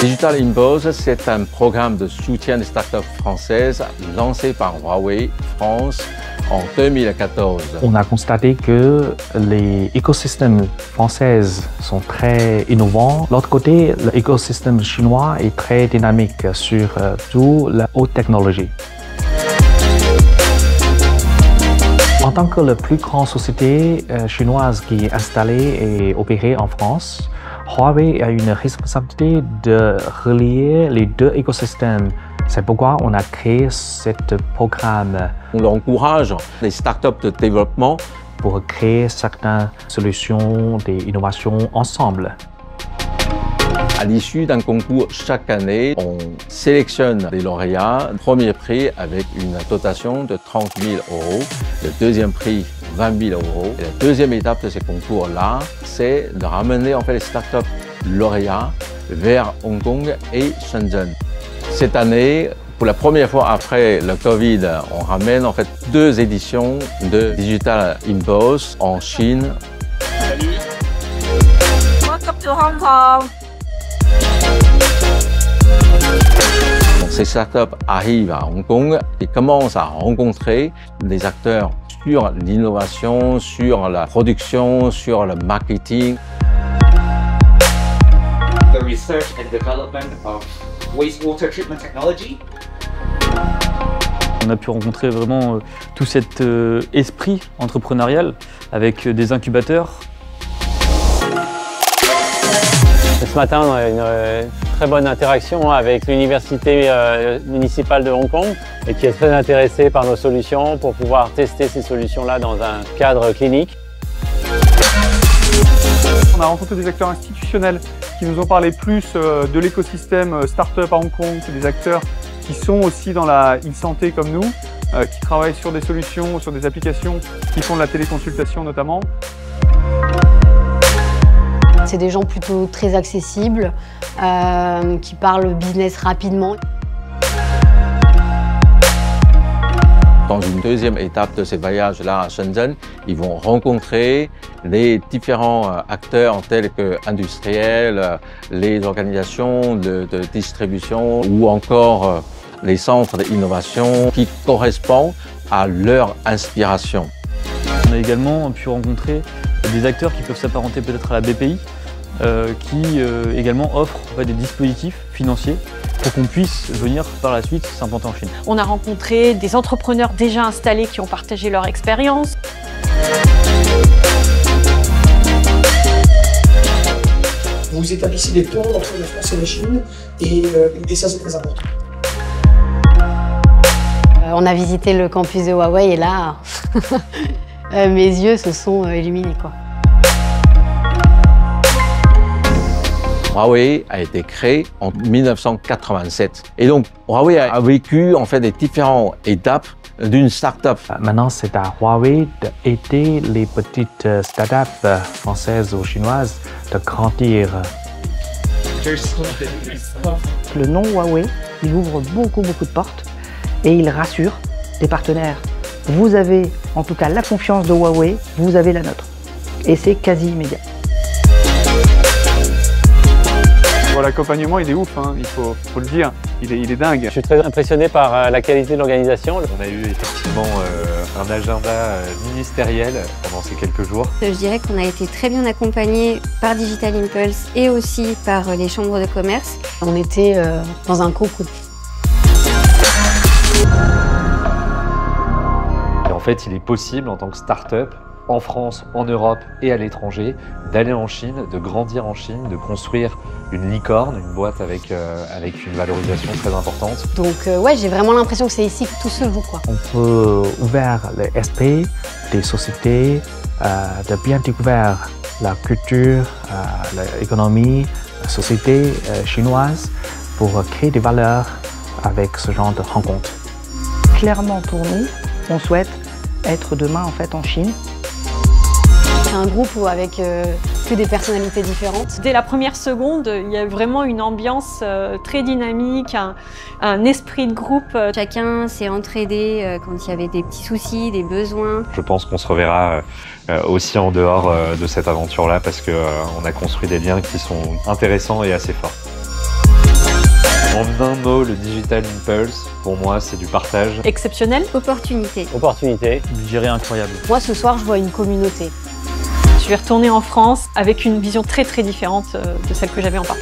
Digital Impulse, c'est un programme de soutien des startups françaises lancé par Huawei France en 2014. On a constaté que les écosystèmes français sont très innovants. De l'autre côté, l'écosystème chinois est très dynamique sur toute la haute technologie. En tant que la plus grande société chinoise qui est installée et opérée en France, Huawei a une responsabilité de relier les deux écosystèmes. C'est pourquoi on a créé ce programme. On encourage les startups de développement pour créer certaines solutions d'innovation ensemble. À l'issue d'un concours chaque année, on sélectionne les lauréats. Premier prix avec une dotation de 30 000 €, le deuxième prix 20 000 €. Et la deuxième étape de ces concours-là, c'est de ramener les startups lauréats vers Hong Kong et Shenzhen. Cette année, pour la première fois après le Covid, on ramène deux éditions de Digital Impulse en Chine. Salut. Welcome to Hong Kong. Ces startups arrivent à Hong Kong et commencent à rencontrer des acteurs sur l'innovation, sur la production, sur le marketing. The research and development of wastewater treatment technology. On a pu rencontrer vraiment tout cet esprit entrepreneurial avec des incubateurs. Ce matin, on a une très bonne interaction avec l'université municipale de Hong Kong et qui est très intéressée par nos solutions pour pouvoir tester ces solutions-là dans un cadre clinique. On a rencontré des acteurs institutionnels qui nous ont parlé plus de l'écosystème start-up à Hong Kong. C'est des acteurs qui sont aussi dans la e-santé comme nous, qui travaillent sur des solutions, sur des applications, qui font de la téléconsultation notamment. C'est des gens plutôt très accessibles, qui parlent business rapidement. Dans une deuxième étape de ces voyages-là à Shenzhen, ils vont rencontrer les différents acteurs tels que industriels, les organisations de distribution ou encore les centres d'innovation qui correspondent à leur inspiration. On a également pu rencontrer des acteurs qui peuvent s'apparenter peut-être à la BPI, qui également offrent des dispositifs financiers pour qu'on puisse venir par la suite s'implanter en Chine. On a rencontré des entrepreneurs déjà installés qui ont partagé leur expérience. Vous établissez des ponts entre la France et la Chine et ça c'est très important. On a visité le campus de Huawei et là, mes yeux se sont illuminés, quoi. Huawei a été créé en 1987. Et donc, Huawei a vécu des différentes étapes d'une start-up. Maintenant, c'est à Huawei d'aider les petites startups françaises ou chinoises de grandir. Le nom Huawei, il ouvre beaucoup de portes et il rassure des partenaires. Vous avez en tout cas la confiance de Huawei, vous avez la nôtre. Et c'est quasi immédiat. L'accompagnement, il est ouf, hein, il faut le dire, il est dingue. Je suis très impressionné par la qualité de l'organisation. On a eu effectivement un agenda ministériel pendant ces quelques jours. Je dirais qu'on a été très bien accompagnés par Digital Impulse et aussi par les chambres de commerce. On était dans un concours. Et en fait, il est possible en tant que start-up, en France, en Europe et à l'étranger, d'aller en Chine, de grandir en Chine, de construire une licorne, une boîte avec une valorisation très importante. Donc ouais, j'ai vraiment l'impression que c'est ici que tout se joue, quoi. On peut ouvrir l'esprit des sociétés, de bien découvrir la culture, l'économie, la société chinoise pour créer des valeurs avec ce genre de rencontres. Clairement pour nous, on souhaite être demain en Chine. C'est un groupe avec que des personnalités différentes. Dès la première seconde, il y a vraiment une ambiance très dynamique, un esprit de groupe. Chacun s'est entraidé quand il y avait des petits soucis, des besoins. Je pense qu'on se reverra aussi en dehors de cette aventure-là parce qu'on a construit des liens qui sont intéressants et assez forts. En un mot, le Digital Impulse, pour moi, c'est du partage. Exceptionnel. Opportunité. Opportunité. Je dirais incroyable. Moi, ce soir, je vois une communauté. Je vais retourner en France avec une vision très différente de celle que j'avais en partant.